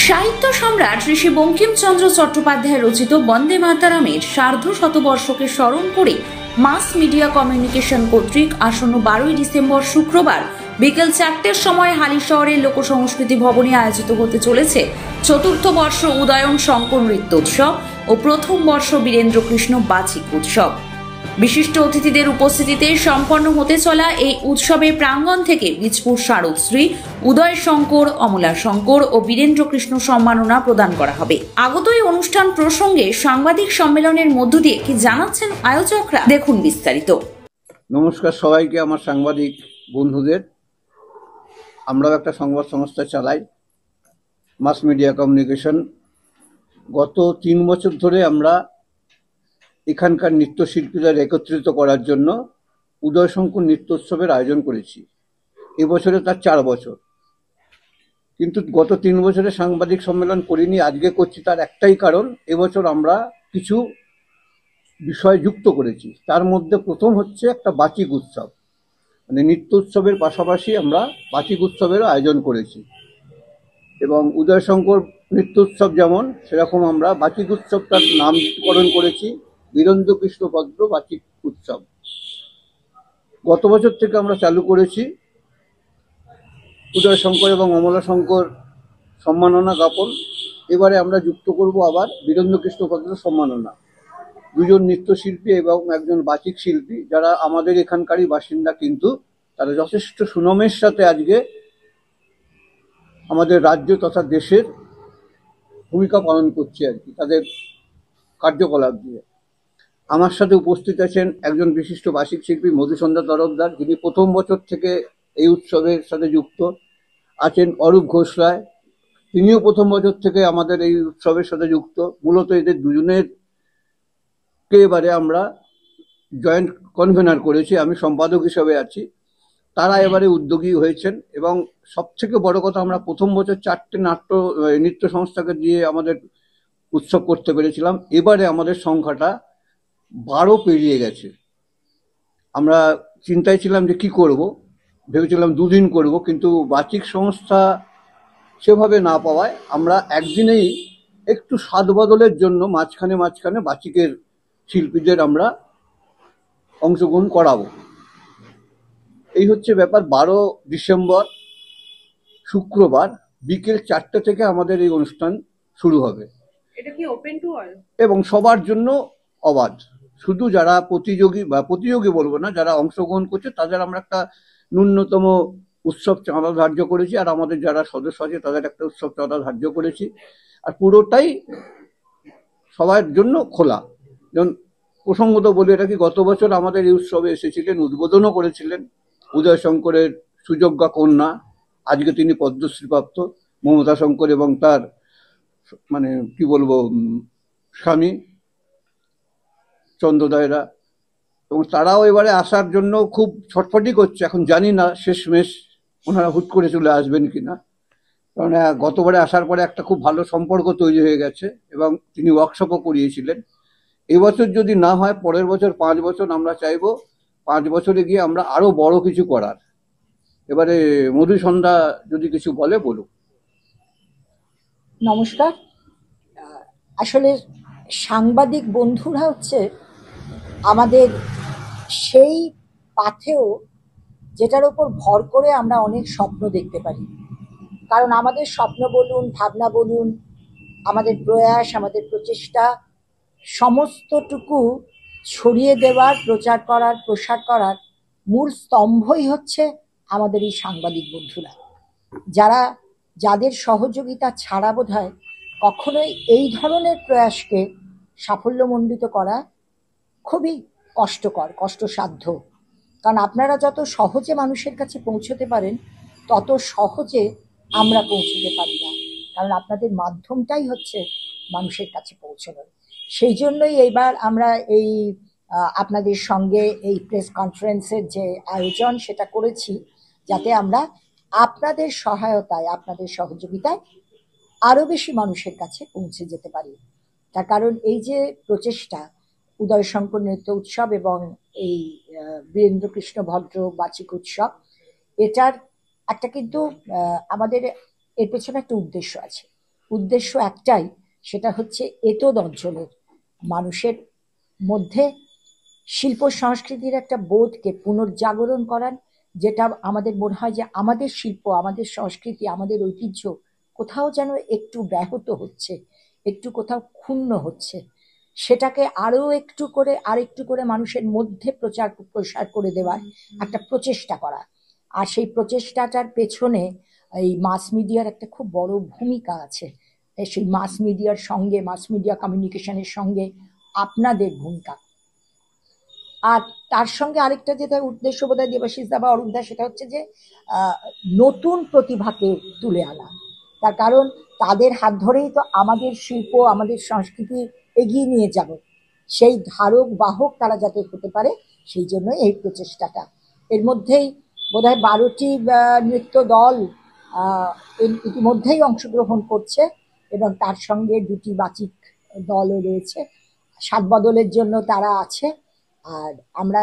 সাহিত্য সম্রাট ঋষি বঙ্কিমচন্দ্র চট্টোপাধ্যায় রচিত বন্দে মাতরমের সার্ধ শতবর্ষকে স্মরণ করে মাস মিডিয়া কমিউনিকেশন কর্তৃক আসন্ন 12ই ডিসেম্বর শুক্রবার বিকেল 4টের সময় হালিশহরের লোকসংস্কৃতি ভবনে আয়োজিত হতে চলেছে চতুর্থ বর্ষ উদয়ন শঙ্কর নৃত্যোৎসব ও প্রথম বর্ষ বীরেন্দ্রকৃষ্ণ বাচিক উৎসব। বিশিষ্ট অতিথিদের উপস্থিতিতে সম্পন্ন হতে চলা এই উৎসবে প্রাঙ্গণ থেকে বীজপুর শারদশ্রী, উদয় শঙ্কর, অমলা শঙ্কর ও বীরেন্দ্রকৃষ্ণ সম্মাননা প্রদান করা হবে। আগত এই অনুষ্ঠান প্রসঙ্গে সাংবাদিক সম্মেলনের মধ্য দিয়ে কি জানাচ্ছেন আয়োজকরা, দেখুন বিস্তারিত। নমস্কার সবাইকে, আমার সাংবাদিক বন্ধুদের। আমরাও একটা সংবাদ সংস্থা চালাই, মাস মিডিয়া কমিউনিকেশন। গত 3 বছর ধরে আমরা এখানকার নৃত্যশিল্পীদের একত্রিত করার জন্য উদয় শঙ্কর নৃত্যোৎসবের আয়োজন করেছি। এবছরে তার 4 বছর। কিন্তু গত 3 বছরে সাংবাদিক সম্মেলন করিনি, আজকে করছি। তার একটাই কারণ, এবছর আমরা কিছু বিষয় যুক্ত করেছি। তার মধ্যে প্রথম হচ্ছে একটা বাচিক উৎসব, মানে নৃত্য উৎসবের পাশাপাশি আমরা বাচিক উৎসবেরও আয়োজন করেছি। এবং উদয় শঙ্কর নৃত্য উৎসব যেমন, সেরকম আমরা বাচিক উৎসবটার নামকরণ করেছি বীরেন্দ্রকৃষ্ণ ভদ্র বাচিক উৎসব। গত বছর থেকে আমরা চালু করেছি উদয় শঙ্কর এবং অমলা শঙ্কর সম্মাননা জ্ঞাপন। এবারে আমরা যুক্ত করব আবার বীরেন্দ্রকৃষ্ণ ভদ্র সম্মাননা। দুজন নৃত্যশিল্পী এবং একজন বাচিক শিল্পী, যারা আমাদের এখানকারই বাসিন্দা, কিন্তু তারা যথেষ্ট সুনামের সাথে আজকে আমাদের রাজ্য তথা দেশের ভূমিকা পালন করছে আর কি, তাদের কার্যকলাপ দিয়ে। আমার সাথে উপস্থিত আছেন একজন বিশিষ্ট বাচিক শিল্পী মধুসন্ধ্যা তরফদার, যিনি প্রথম বছর থেকে এই উৎসবের সাথে যুক্ত আছেন। অরূপ ঘোষ রায়, তিনিও প্রথম বছর থেকে আমাদের এই উৎসবের সাথে যুক্ত। মূলত এদের দুজনের কে এবারে আমরা জয়েন্ট কনভেনার করেছি, আমি সম্পাদক হিসেবে আছি। তারা এবারে উদ্যোগী হয়েছেন। এবং সবথেকে বড় কথা, আমরা প্রথম বছর 4টে নৃত্য সংস্থাকে দিয়ে আমাদের উৎসব করতে পেরেছিলাম। এবারে আমাদের সংখ্যাটা 12 পেরিয়ে গেছে। আমরা চিন্তায় ছিলাম যে কি করব, ভেবেছিলাম 2 দিন করব, কিন্তু বাচিক সংস্থা সেভাবে না পাওয়ায় আমরা একদিনেই একটু স্বাদ বদলের জন্য মাঝখানে বাচিকের শিল্পীদের আমরা অংশগ্রহণ করাবো। এই হচ্ছে ব্যাপার। 12 ডিসেম্বর শুক্রবার বিকেল 4টে থেকে আমাদের এই অনুষ্ঠান শুরু হবে। এটা কি ওপেন টু অল? এবং সবার জন্য অবাধ। শুধু যারা প্রতিযোগী বলবো না, যারা অংশগ্রহণ করছে তাদের আমরা একটা ন্যূনতম উৎসব চাঁদা ধার্য করেছি, আর আমাদের যারা সদস্য আছে তাদের একটা উৎসব চাঁদা ধার্য করেছি। আর পুরোটাই সবার জন্য খোলা। যেমন প্রসঙ্গত বলে রাখি, গত বছর আমাদের এই উৎসবে এসেছিলেন, উদ্বোধনও করেছিলেন উদয় শঙ্করের সুযোগ্যা কন্যা, আজকে তিনি পদ্মশ্রীপ্রাপ্ত মমতা শঙ্কর, এবং তার মানে কি বলবো স্বামী চন্দ্রদয়রা। এবং তারাও এবারে আসার জন্য খুব ছটফটি করছে। এখন জানি না শেষমেশ ওনারা হুট করে চলে আসবেন কিনা, কারণ গতবারে আসার পরে একটা খুব ভালো সম্পর্ক তৈরি হয়ে গেছে এবং তিনি ওয়ার্কশপও করিয়েছিলেন। এবছর যদি না হয়, পরের বছর 5 বছর আমরা চাইবো 5 বছরে গিয়ে আমরা আরো বড় কিছু করার। এবারে মধুসন্ধ্যা যদি কিছু বলুক। নমস্কার। আসলে সাংবাদিক বন্ধুরা হচ্ছে আমাদের সেই পাথেও যেটার উপর ভর করে আমরা অনেক স্বপ্ন দেখতে পারি। কারণ আমাদের স্বপ্ন বলুন, ভাবনা বলুন, আমাদের প্রয়াস, আমাদের প্রচেষ্টা সমস্তটুকু ছড়িয়ে দেওয়ার, প্রচার করার, প্রসার করার মূল স্তম্ভই হচ্ছে আমাদের এই সাংবাদিক বন্ধুরা, যাদের সহযোগিতা ছাড়া বোধহয় কখনোই এই ধরনের প্রয়াসকে সাফল্যমণ্ডিত করা খুবই কষ্টকর, কষ্টসাধ্য। কারণ আপনারা যত সহজে মানুষের কাছে পৌঁছতে পারেন, তত সহজে আমরা পৌঁছতে পারি না, কারণ আপনাদের মাধ্যমটাই হচ্ছে মানুষের কাছে পৌঁছানোর। সেই জন্যই এইবার আমরা এই আপনাদের সঙ্গে এই প্রেস কনফারেন্সের যে আয়োজন সেটা করেছি, যাতে আমরা আপনাদের সহায়তায়, আপনাদের সহযোগিতায় আরও বেশি মানুষের কাছে পৌঁছে যেতে পারি। তার কারণ এই যে প্রচেষ্টা উদয় শঙ্কর নৃত্য উৎসব এবং এই বীরেন্দ্রকৃষ্ণ ভদ্র বাচিক উৎসব, এটার একটা কিন্তু আমাদের এর পেছনে একটা উদ্দেশ্য আছে। উদ্দেশ্য একটাই, সেটা হচ্ছে এতদ অঞ্চলের মানুষের মধ্যে শিল্প সংস্কৃতির একটা বোধকে পুনর্জাগরণ করার, যেটা আমাদের মনে হয় যে আমাদের শিল্প, আমাদের সংস্কৃতি, আমাদের ঐতিহ্য কোথাও যেন একটু ব্যাহত হচ্ছে, একটু কোথাও ক্ষুণ্ণ হচ্ছে, সেটাকে আরেকটু করে মানুষের মধ্যে প্রসার করে দেওয়ার একটা প্রচেষ্টা করা। আর সেই প্রচেষ্টাটার পেছনে এই মাস মিডিয়ার একটা খুব বড় ভূমিকা আছে। সেই মাস মিডিয়ার সঙ্গে, মাস মিডিয়া কমিউনিকেশনের সঙ্গে আপনাদের ভূমিকা, আর তার সঙ্গে আরেকটা যেটা উদ্দেশ্য বোধহয় দেবাশিস দা বা অরূপ দা, সেটা হচ্ছে যে নতুন প্রতিভাকে তুলে আনা। তার কারণ তাদের হাত ধরেই তো আমাদের শিল্প, আমাদের সংস্কৃতি এগিয়ে নিয়ে যাব। সেই ধারক বাহক তারা যাতে হতে পারে, সেই জন্য এই প্রচেষ্টাটা। এর মধ্যেই বোধহয় 12টি নৃত্য দল ইতিমধ্যেই অংশগ্রহণ করছে, এবং তার সঙ্গে 2টি বাচিক দলও রয়েছে। সাত বদলের জন্য তারা আছে। আর আমরা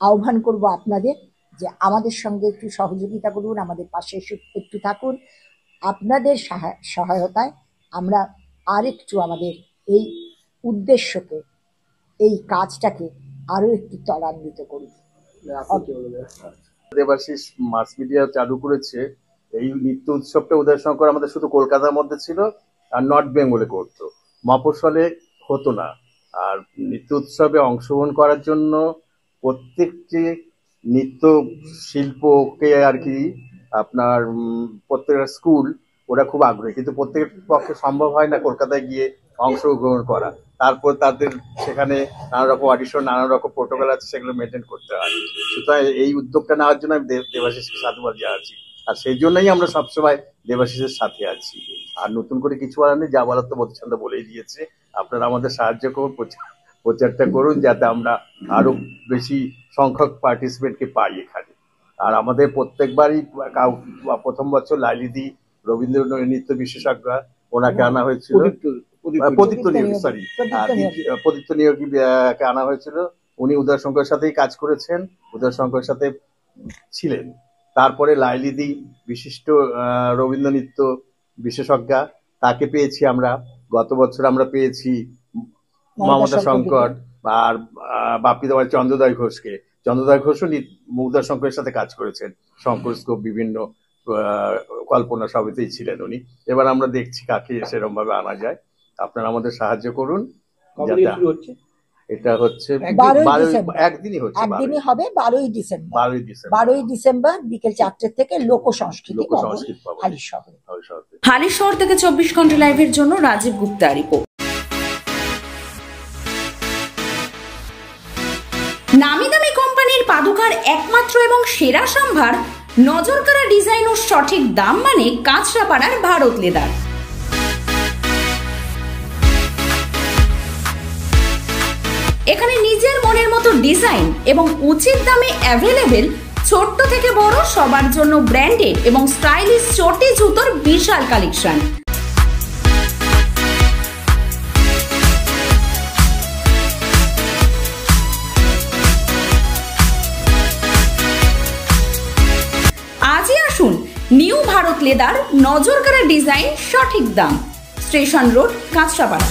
আহ্বান করব আপনাদের যে আমাদের সঙ্গে একটু সহযোগিতা করুন, আমাদের পাশে একটু থাকুন। আপনাদের সহায়তায় আমরা আরেকটু আমাদের এই উদ্দেশ্যকে, এই কাজটাকে আরো একটু ত্বরান্বিত করি। দেবাশিস মাস মিডিয়া চালু করেছে এই নৃত্য উৎসবটা। উদয়শঙ্কর আমাদের শুধু কলকাতার মধ্যে ছিল আর নর্থ বেঙ্গলে করতো, মফস্বলে হতো না। আর নৃত্য উৎসবে অংশগ্রহণ করার জন্য প্রত্যেকটি নৃত্য শিল্পকে আর কি আপনার প্রত্যেকটা স্কুল ওরা খুব আগ্রহী, কিন্তু প্রত্যেকের পক্ষে সম্ভব হয় না কলকাতায় গিয়ে অংশগ্রহণ করা। তারপর তাদের সেখানে নানা রকম অডিশন, নানা রকম প্রোটোকল আছে, সেগুলো মেনটেন করতে হয়। সুতরাং এই উদ্যোগটা নেওয়ার জন্য আমি দেবাশিসকে সাধুবাদ জানাচ্ছি, আর সেই জন্যই আমরা সবসময় দেবাশিসের সাথে আছি। আর নতুন করে কিছু বলার নেই, যা বলার তো মধুচন্দ্র বলেই দিয়েছে। আপনারা আমাদের সাহায্য করুন, প্রচারটা করুন, যাতে আমরা আরো বেশি সংখ্যক পার্টিসিপেন্টকে পাই এখানে। আর আমাদের প্রত্যেকবারই প্রথম বছর লাইলিদি রবীন্দ্র নৃত্য বিশেষজ্ঞ, ওনাকে আনা হয়েছিল, প্রদীপ্ত নিয়োগীকে আনা হয়েছিল। উনি উদয়শঙ্করের সাথেই কাজ করেছেন, উদয়শঙ্করের সাথে ছিলেন। তারপরে লাইলিদি বিশিষ্ট রবীন্দ্র নৃত্য বিশেষজ্ঞা, তাকে পেয়েছি আমরা। গত বছর আমরা পেয়েছি মমতা শঙ্কর আর বাপি দেওয়ার চন্দ্রদয় ঘোষকে। চন্দ্রদয় ঘোষও উদয়শঙ্করের সাথে কাজ করেছেন, শঙ্কর স্কোপ বিভিন্ন কল্পনা সবেতেই ছিলেন উনি। এবার আমরা দেখছি কাকে সেরকম ভাবে আনা যায়। আপনারা আমাদের সাহায্য করুন। এটা হচ্ছে একদিনই হবে, 12ই ডিসেম্বর বিকেল 4টে থেকে লোক সংস্কৃতি হালিশহর থেকে 24 ঘন্টা লাইভের জন্য রাজীব গুপ্তা রিপোর্ট। নামি দামি কোম্পানির পাদুকার একমাত্র এবং সেরা সম্ভার, নজরকাড়া ডিজাইন ও সঠিক দাম মানে কাঁচরাপাড়ার ভারত লেদার। এখানে নিজের মনের মতো ডিজাইন এবং উচিত দামে অ্যাভেলেবেল ছোট্ট থেকে বড় সবার জন্য ব্র্যান্ডেড এবং স্টাইলিশ চটি জুতোর বিশাল কালেকশন। আজই আসুন নিউ ভারত লেদার, নজরকাড়া ডিজাইন, সঠিক দাম, স্টেশন রোড, কাঁচরাপাড়া।